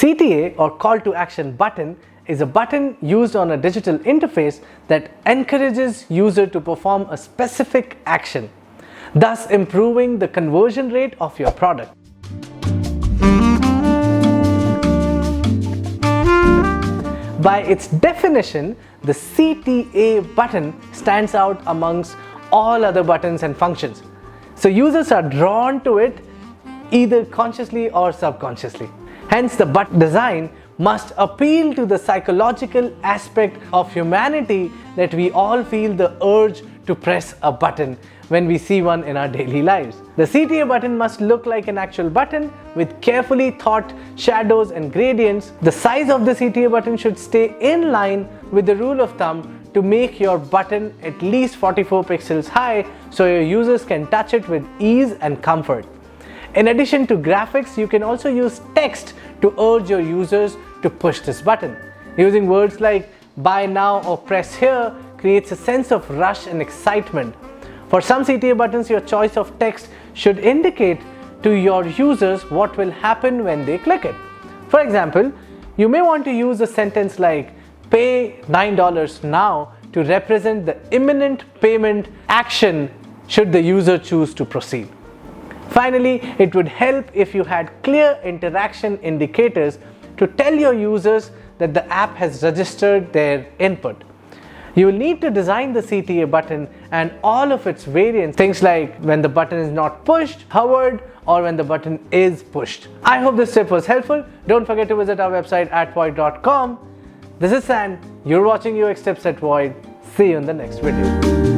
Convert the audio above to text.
CTA, or Call to Action button, is a button used on a digital interface that encourages user to perform a specific action, thus improving the conversion rate of your product. By its definition, the CTA button stands out amongst all other buttons and functions. So users are drawn to it either consciously or subconsciously. Hence, the button design must appeal to the psychological aspect of humanity that we all feel the urge to press a button when we see one in our daily lives. The CTA button must look like an actual button with carefully thought shadows and gradients. The size of the CTA button should stay in line with the rule of thumb to make your button at least 44 pixels high so your users can touch it with ease and comfort. In addition to graphics, you can also use text to urge your users to push this button. Using words like buy now or press here creates a sense of rush and excitement. For some CTA buttons, your choice of text should indicate to your users what will happen when they click it. For example, you may want to use a sentence like pay $9 now to represent the imminent payment action should the user choose to proceed. Finally, it would help if you had clear interaction indicators to tell your users that the app has registered their input. You will need to design the CTA button and all of its variants, things like when the button is not pushed, hovered, or when the button is pushed. I hope this tip was helpful. Don't forget to visit our website at void.com. This is San. You're watching UX Tips at Void. See you in the next video.